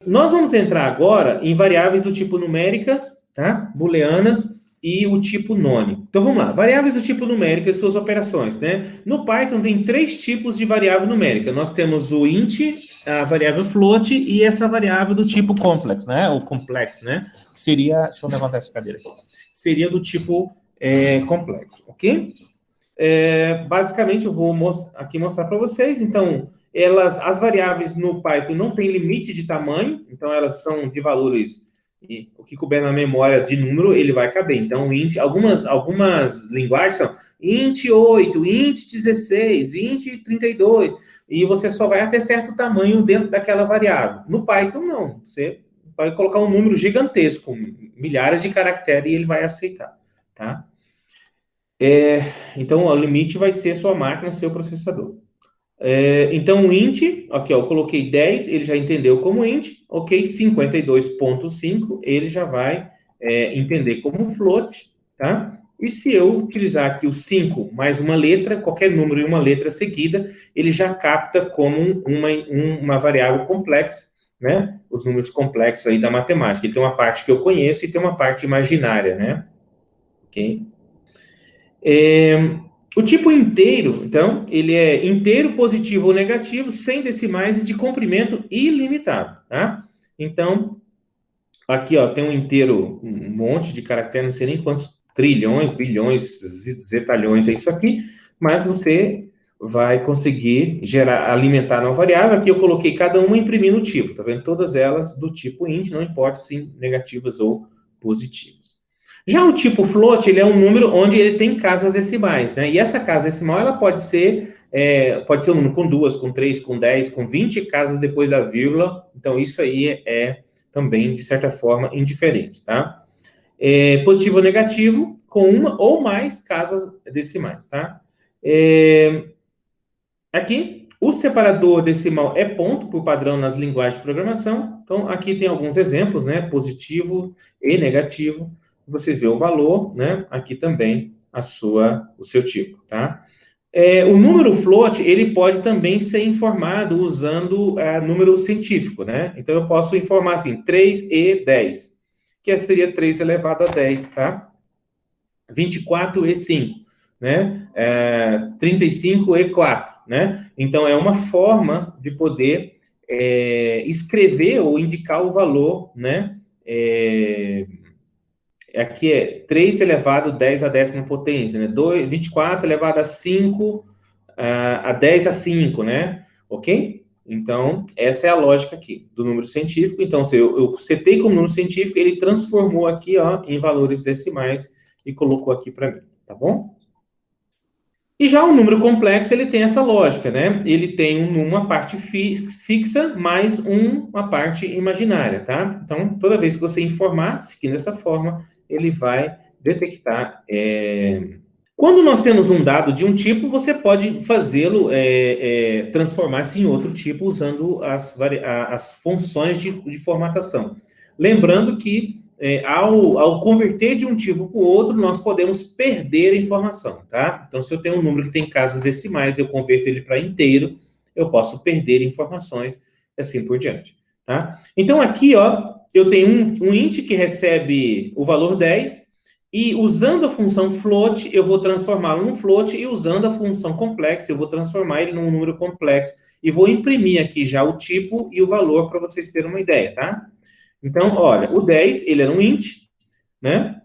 Nós vamos entrar agora em variáveis do tipo numéricas, tá? Booleanas e o tipo none. Então, vamos lá. Variáveis do tipo numérica e suas operações, né? No Python tem 3 tipos de variável numérica. Nós temos o int, a variável float e essa variável do tipo complex, né? Ou complex, né? Seria... Deixa eu levantar essa cadeira aqui. Seria do tipo complexo, ok? Basicamente, eu vou aqui mostrar para vocês. Então, as variáveis no Python não têm limite de tamanho, então elas são de valores, e o que couber na memória de número, ele vai caber. Então, algumas linguagens são int 8, int 16, int 32, e você só vai até certo tamanho dentro daquela variável. No Python, não. Você pode colocar um número gigantesco, milhares de caracteres, e ele vai aceitar, tá? Então, o limite vai ser sua máquina, seu processador. Então, o int, aqui, ó, eu coloquei 10, ele já entendeu como int, ok? 52.5, ele já vai entender como float, tá? E se eu utilizar aqui o 5 mais uma letra, qualquer número e uma letra seguida, ele já capta como uma variável complexa, né? Os números complexos aí da matemática. Ele tem uma parte que eu conheço e tem uma parte imaginária, né? Ok? O tipo inteiro, então, ele é inteiro, positivo ou negativo, sem decimais e de comprimento ilimitado, tá? Então, aqui, ó, tem um inteiro, um monte de caracteres, não sei nem quantos trilhões, bilhões, zetalhões é isso aqui, mas você vai conseguir alimentar na variável. Aqui eu coloquei cada uma imprimindo o tipo, tá vendo? Todas elas do tipo int, não importa se negativas ou positivas. Já o tipo float, ele é um número onde ele tem casas decimais, né? E essa casa decimal, ela pode ser um número com 2, com 3, com 10, com 20 casas depois da vírgula. Então, isso aí é também, de certa forma, indiferente, tá? Positivo ou negativo, com uma ou mais casas decimais, tá? Aqui, o separador decimal é ponto, por padrão, nas linguagens de programação. Então, aqui tem alguns exemplos, né? Positivo e negativo. Vocês veem o valor, né? Aqui também o seu tipo, tá? O número float, ele pode também ser informado usando número científico, né? Então, eu posso informar assim, 3e10, que seria 3 elevado a 10, tá? 24e5, né? 35e4, né? Então, é uma forma de poder escrever ou indicar o valor, né? Aqui é 3 elevado a 10 a décima potência, né? 24 elevado a 5 a 10 a 5, né? Ok? Então, essa é a lógica aqui do número científico. Então, se eu setei como número científico, ele transformou aqui, ó, em valores decimais e colocou aqui para mim, tá bom? E já o número complexo, ele tem essa lógica, né? Ele tem uma parte fixa mais uma parte imaginária, tá? Então, toda vez que você informar, seguindo dessa forma, ele vai detectar. Quando nós temos um dado de um tipo, você pode fazê-lo transformar-se em outro tipo usando as funções de formatação. Lembrando que ao converter de um tipo para o outro, nós podemos perder a informação, tá? Então, se eu tenho um número que tem casas decimais, eu converto ele para inteiro, eu posso perder informações e assim por diante, tá? Então, aqui, ó, eu tenho um int que recebe o valor 10, e usando a função float, eu vou transformá-lo num float, e usando a função complexa, eu vou transformar ele num número complexo, e vou imprimir aqui já o tipo e o valor para vocês terem uma ideia, tá? Então, olha, o 10, ele era um int, né?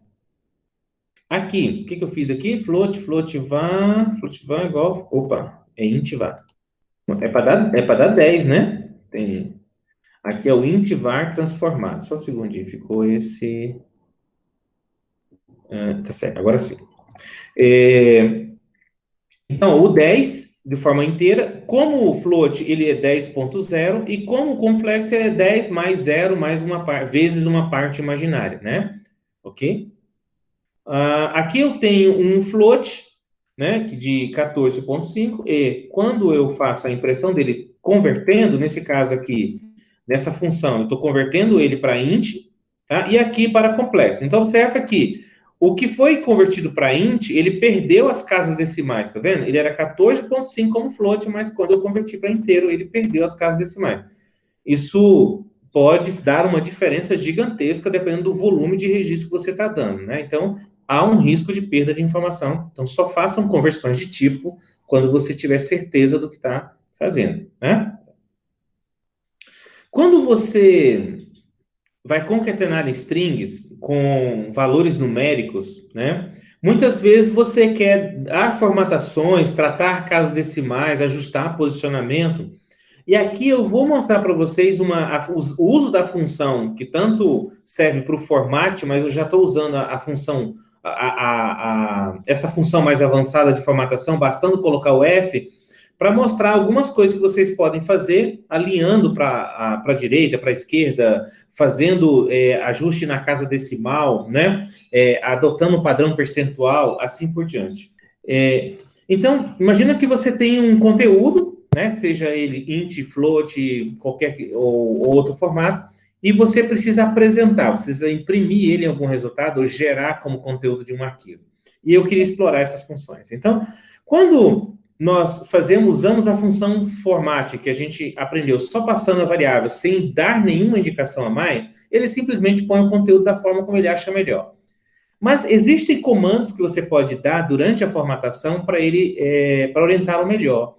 Aqui, o que eu fiz aqui? Float var igual... Opa, é int var. É para dar 10, né? Aqui é o int var transformado. Só um segundinho, ficou esse... tá certo, agora sim. Então, o 10, de forma inteira, como o float, ele é 10.0, e como o complexo, ele é 10 mais 0 mais vezes uma parte imaginária, né? Ok? Aqui eu tenho um float, né, de 14.5, e quando eu faço a impressão dele convertendo, nesse caso aqui, nessa função, eu estou convertendo ele para int, tá? E aqui para complexo. Então, observa aqui, o que foi convertido para int, ele perdeu as casas decimais, tá vendo? Ele era 14.5 como float, mas quando eu converti para inteiro, ele perdeu as casas decimais. Isso pode dar uma diferença gigantesca dependendo do volume de registro que você está dando, né? Então, há um risco de perda de informação. Então, só façam conversões de tipo quando você tiver certeza do que está fazendo, né? Quando você vai concatenar strings com valores numéricos, né? Muitas vezes você quer dar formatações, tratar casos decimais, ajustar posicionamento. E aqui eu vou mostrar para vocês o uso da função que tanto serve para o format, mas eu já estou usando a função, essa função mais avançada de formatação, bastando colocar o F, para mostrar algumas coisas que vocês podem fazer, alinhando para a direita, para a esquerda, fazendo ajuste na casa decimal, né? Adotando o padrão percentual, assim por diante. Então, imagina que você tem um conteúdo, né? Seja ele int, float, qualquer ou outro formato, e você precisa apresentar, precisa imprimir ele em algum resultado ou gerar como conteúdo de um arquivo. E eu queria explorar essas funções. Então, quando nós usamos a função format, que a gente aprendeu só passando a variável, sem dar nenhuma indicação a mais, ele simplesmente põe o conteúdo da forma como ele acha melhor. Mas existem comandos que você pode dar durante a formatação para para orientá-lo melhor.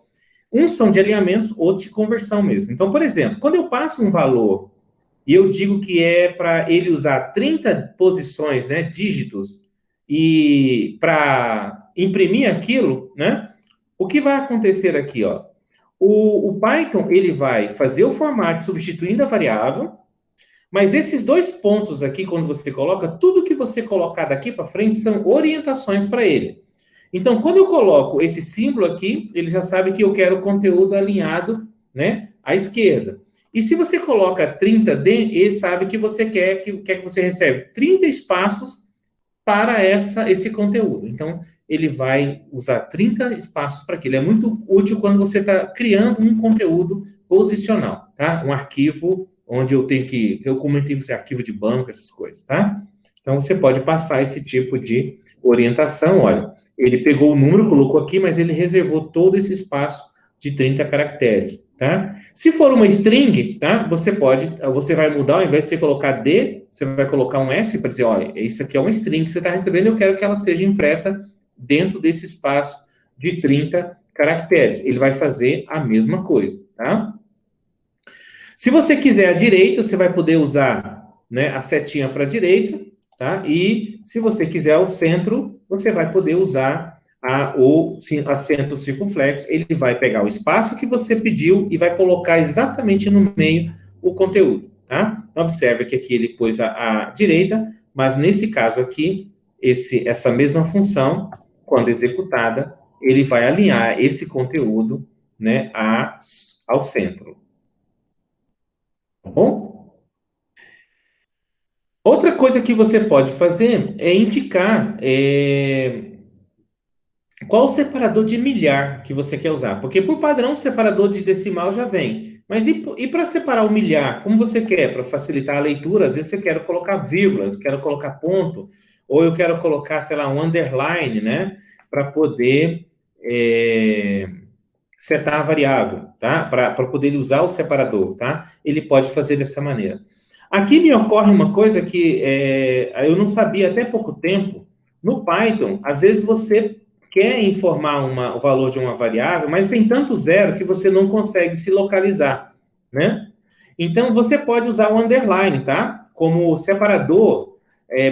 Uns são de alinhamentos, outros de conversão mesmo. Então, por exemplo, quando eu passo um valor e eu digo que é para ele usar 30 posições, né, dígitos, e para imprimir aquilo, né, o que vai acontecer aqui, ó? O Python, ele vai fazer o formato substituindo a variável, mas esses dois pontos aqui, quando você coloca, tudo que você colocar daqui para frente são orientações para ele. Então, quando eu coloco esse símbolo aqui, ele já sabe que eu quero o conteúdo alinhado, né, à esquerda. E se você coloca 30D, ele sabe que você quer que você recebe 30 espaços para esse conteúdo. Então, ele vai usar 30 espaços para aquilo. É muito útil quando você está criando um conteúdo posicional, tá? Um arquivo onde eu comentei esse arquivo de banco, essas coisas, tá? Então, você pode passar esse tipo de orientação. Olha, ele pegou o número, colocou aqui, mas ele reservou todo esse espaço de 30 caracteres, tá? Se for uma string, tá? Você vai mudar, ao invés de você colocar D, você vai colocar um S para dizer, olha, isso aqui é uma string que você está recebendo, eu quero que ela seja impressa dentro desse espaço de 30 caracteres. Ele vai fazer a mesma coisa, tá? Se você quiser à direita, você vai poder usar, né, a setinha para a direita, tá? E se você quiser ao centro, você vai poder usar o acento circunflexo. Ele vai pegar o espaço que você pediu e vai colocar exatamente no meio o conteúdo, tá? Então, observe que aqui ele pôs a direita, mas nesse caso aqui, essa mesma função, quando executada, ele vai alinhar esse conteúdo, né, ao centro. Tá bom? Outra coisa que você pode fazer é indicar qual o separador de milhar que você quer usar. Porque, por padrão, o separador de decimal já vem. Mas e para separar o milhar? Como você quer? Para facilitar a leitura, às vezes você quer colocar vírgulas, quero colocar ponto, ou eu quero colocar, sei lá, um underline, né? Para poder setar a variável, tá? Para poder usar o separador, tá? Ele pode fazer dessa maneira. Aqui me ocorre uma coisa que eu não sabia até pouco tempo. No Python, às vezes você quer informar o valor de uma variável, mas tem tanto zero que você não consegue se localizar, né? Então, você pode usar o underline, tá? Como separador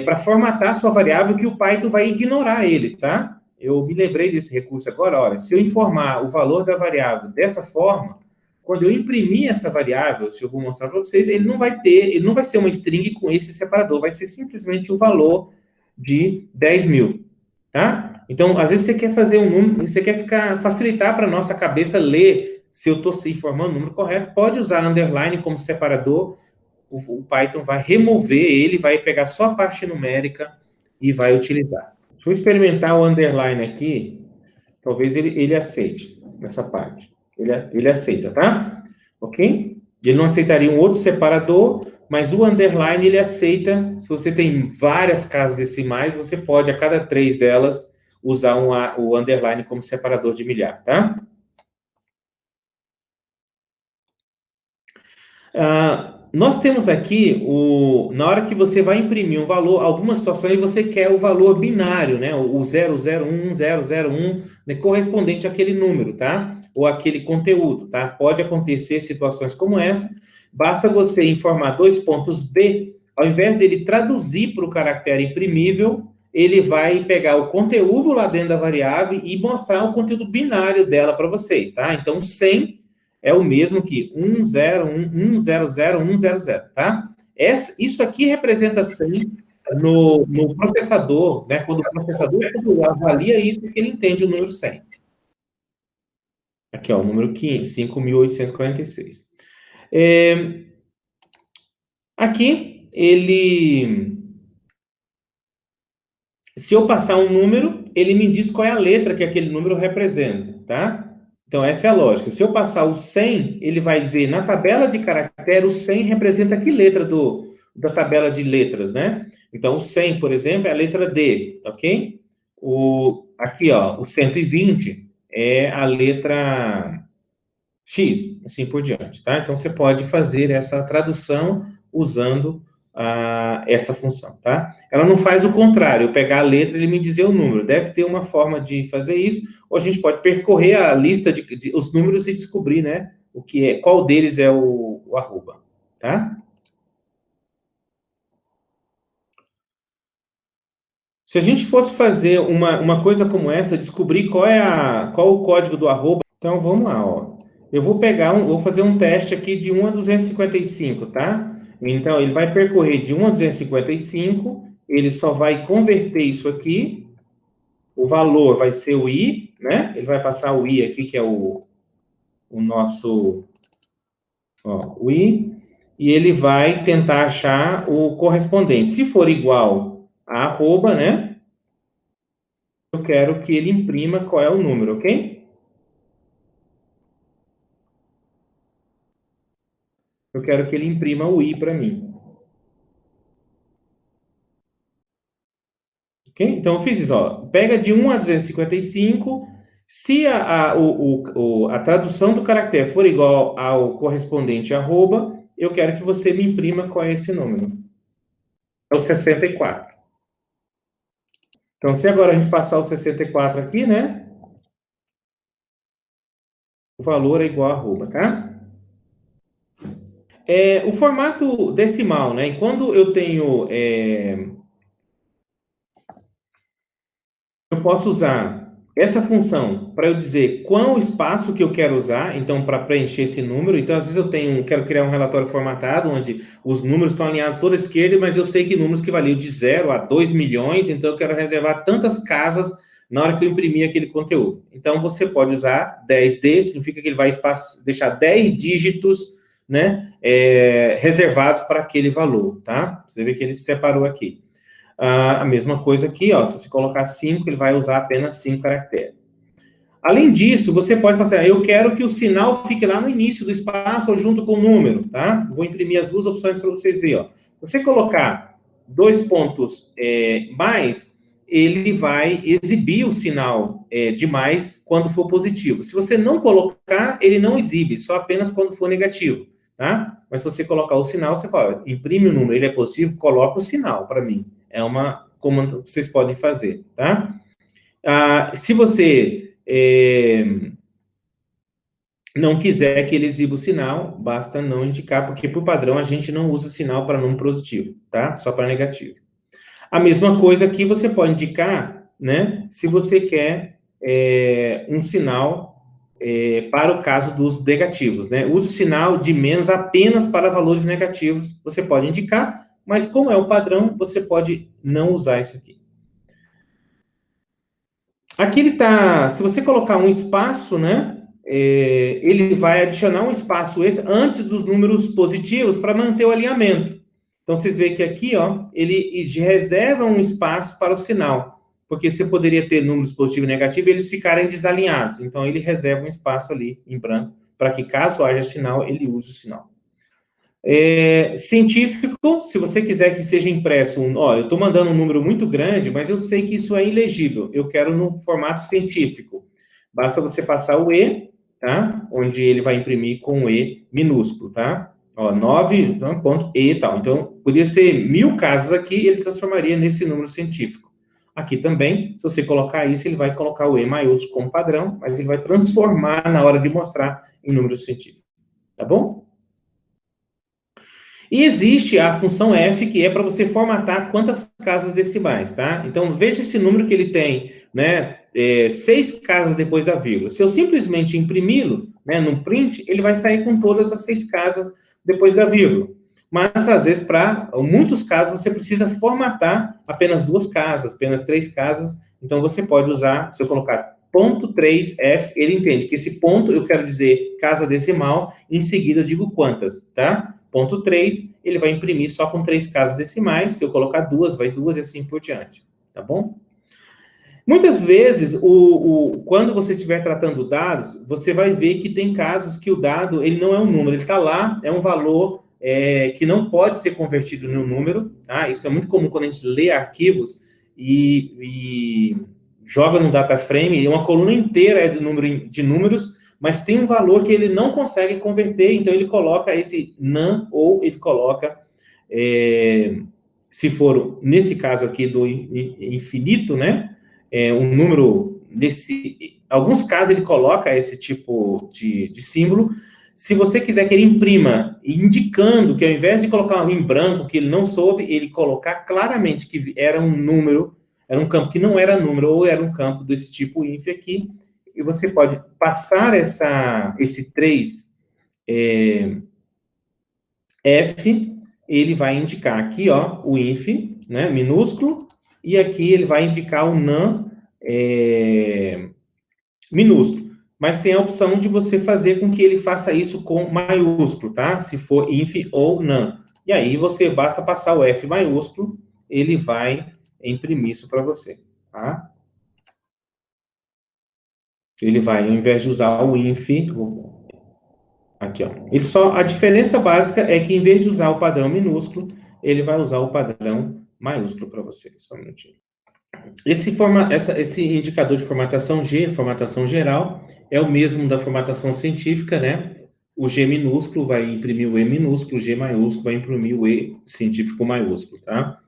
para formatar a sua variável que o Python vai ignorar ele, tá? Eu me lembrei desse recurso agora, olha, se eu informar o valor da variável dessa forma, quando eu imprimir essa variável, se eu vou mostrar para vocês, ele não vai ser uma string com esse separador, vai ser simplesmente o valor de 10.000, tá? Então, às vezes você quer fazer um número, você quer facilitar para a nossa cabeça ler se eu estou informando o número correto, pode usar underline como separador, o Python vai remover ele, vai pegar só a parte numérica e vai utilizar. Deixa eu experimentar o underline aqui, talvez ele aceite essa parte. Ele aceita, tá? Ok? Ele não aceitaria um outro separador, mas o underline ele aceita. Se você tem várias casas decimais, você pode, a cada 3 delas, usar o underline como separador de milhar, tá? nós temos aqui, na hora que você vai imprimir um valor, algumas situações você quer o valor binário, né? O 001, 001, né? Correspondente àquele número, tá? Ou aquele conteúdo, tá? Pode acontecer situações como essa. Basta você informar dois pontos B, ao invés dele traduzir para o caractere imprimível, ele vai pegar o conteúdo lá dentro da variável e mostrar o conteúdo binário dela para vocês, tá? Então, 100 é o mesmo que 101, 100, 100, tá? Isso aqui representa 100 no processador, né? Quando o processador avalia isso, ele entende o número 100. Aqui, ó, o número 5.846. Aqui, se eu passar um número, ele me diz qual é a letra que aquele número representa, tá? Então, essa é a lógica. Se eu passar o 100, ele vai ver na tabela de caractere, o 100 representa que letra da tabela de letras, né? Então, o 100, por exemplo, é a letra D, ok? Aqui, ó, o 120 é a letra X, assim por diante, tá? Então, você pode fazer essa tradução usando essa função, tá? Ela não faz o contrário, eu pegar a letra e ele me dizer o número. Deve ter uma forma de fazer isso, ou a gente pode percorrer a lista de os números e descobrir, né, qual deles é o arroba, tá? Se a gente fosse fazer uma coisa como essa, descobrir qual o código do arroba, então vamos lá, ó. Eu vou fazer um teste aqui de 1 a 255, tá? Então, ele vai percorrer de 1 a 255, ele só vai converter isso aqui, o valor vai ser o i, né? Ele vai passar o i aqui, que é o nosso, ó, o i, e ele vai tentar achar o correspondente. Se for igual a arroba, né? Eu quero que ele imprima qual é o número, ok? Eu quero que ele imprima o i para mim. Ok? Então, eu fiz isso, ó. Pega de 1 a 255. Se a tradução do caractere for igual ao correspondente arroba, eu quero que você me imprima qual é esse número. É o 64. Então, se agora a gente passar o 64 aqui, né? O valor é igual a arroba, tá? O formato decimal, né? E quando eu tenho... eu posso usar essa função para eu dizer qual o espaço que eu quero usar, então, para preencher esse número. Então, às vezes eu quero criar um relatório formatado, onde os números estão alinhados toda a esquerda, mas eu sei que números que valiam de 0 a 2 milhões, então eu quero reservar tantas casas na hora que eu imprimir aquele conteúdo. Então, você pode usar 10D, significa que ele vai deixar 10 dígitos, né, reservados para aquele valor, tá? Você vê que ele separou aqui. A mesma coisa aqui, ó, se você colocar 5, ele vai usar apenas 5 caracteres. Além disso, você pode fazer, eu quero que o sinal fique lá no início do espaço ou junto com o número, tá? Vou imprimir as duas opções para vocês verem, ó. Se você colocar 2 pontos mais, ele vai exibir o sinal de mais quando for positivo. Se você não colocar, ele não exibe, só apenas quando for negativo, tá? Mas se você colocar o sinal, você fala, imprime o número, ele é positivo, coloca o sinal para mim. É uma comando que vocês podem fazer, tá? Se você não quiser que ele exiba o sinal, basta não indicar, porque, por padrão, a gente não usa sinal para número positivo, tá? Só para negativo. A mesma coisa aqui, você pode indicar, né? Se você quer um sinal para o caso dos negativos, né? Use o sinal de menos apenas para valores negativos, você pode indicar, mas como é o padrão, você pode não usar isso aqui. Aqui ele tá, se você colocar um espaço, né, ele vai adicionar um espaço extra antes dos números positivos para manter o alinhamento. Então, vocês veem que aqui, ó, ele reserva um espaço para o sinal, porque você poderia ter números positivos e negativos e eles ficarem desalinhados. Então, ele reserva um espaço ali em branco, para que caso haja sinal, ele use o sinal. Científico, se você quiser que seja impresso, eu estou mandando um número muito grande, mas eu sei que isso é ilegível, eu quero no formato científico. Basta você passar o E, tá? Onde ele vai imprimir com o E minúsculo, tá? Ó, 9, então, ponto E e tal. Então, podia ser 1000 casas aqui, ele transformaria nesse número científico. Aqui também, se você colocar isso, ele vai colocar o E maiúsculo como padrão, mas ele vai transformar na hora de mostrar em número científico. Tá bom? E existe a função F, que é para você formatar quantas casas decimais, tá? Então, veja esse número que ele tem, né? 6 casas depois da vírgula. Se eu simplesmente imprimi-lo, né, no print, ele vai sair com todas as 6 casas depois da vírgula. Mas, às vezes, para muitos casos, você precisa formatar apenas 2 casas, apenas 3 casas. Então, você pode usar, se eu colocar ponto 3F, ele entende que esse ponto, eu quero dizer casa decimal, em seguida eu digo quantas, tá? Ponto 3, ele vai imprimir só com 3 casas decimais. Se eu colocar 2, vai 2 e assim por diante, tá bom? Muitas vezes, quando você estiver tratando dados, você vai ver que tem casos que o dado, ele não é um número, ele está lá, é um valor que não pode ser convertido em um número, tá? Isso é muito comum quando a gente lê arquivos e joga no data frame, e uma coluna inteira é de números, mas tem um valor que ele não consegue converter, então ele coloca esse NaN, ou ele coloca, se for, nesse caso aqui, do infinito, né? Um número desse. Alguns casos ele coloca esse tipo de símbolo. Se você quiser que ele imprima, indicando que ao invés de colocar em branco, que ele não soube, ele colocar claramente que era um número, era um campo que não era número, ou era um campo desse tipo inf aqui, e você pode passar esse 3 F, ele vai indicar aqui, ó, o inf, né, minúsculo, e aqui ele vai indicar o NaN minúsculo. Mas tem a opção de você fazer com que ele faça isso com maiúsculo, tá? Se for inf ou NaN. E aí você basta passar o F maiúsculo, ele vai imprimir isso para você, tá? Ele vai, ao invés de usar o inf, aqui, ó. A diferença básica é que, em vez de usar o padrão minúsculo, ele vai usar o padrão maiúsculo para você. Só um minutinho. Esse indicador de formatação G, formatação geral, é o mesmo da formatação científica, né? O G minúsculo vai imprimir o E minúsculo, o G maiúsculo vai imprimir o E científico maiúsculo, tá?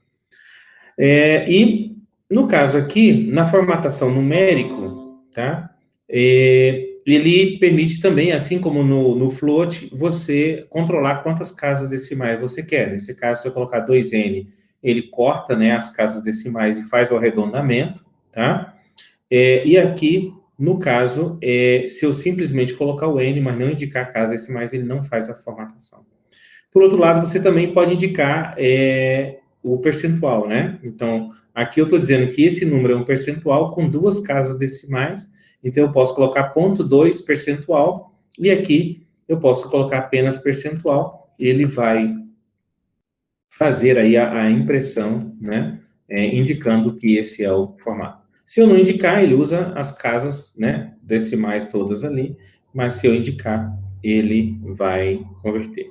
E, no caso aqui, na formatação numérico, tá? Ele permite também, assim como no float, você controlar quantas casas decimais você quer. Nesse caso, se eu colocar 2N, ele corta, né, as casas decimais e faz o arredondamento, tá? E aqui, no caso, se eu simplesmente colocar o N, mas não indicar casas decimais, ele não faz a formatação. Por outro lado, você também pode indicar o percentual, né? Então, aqui eu estou dizendo que esse número é um percentual com 2 casas decimais, então eu posso colocar 0,2 percentual, e aqui eu posso colocar apenas percentual, ele vai fazer aí a impressão, né, indicando que esse é o formato. Se eu não indicar, ele usa as casas, né, decimais todas ali, mas se eu indicar, ele vai converter.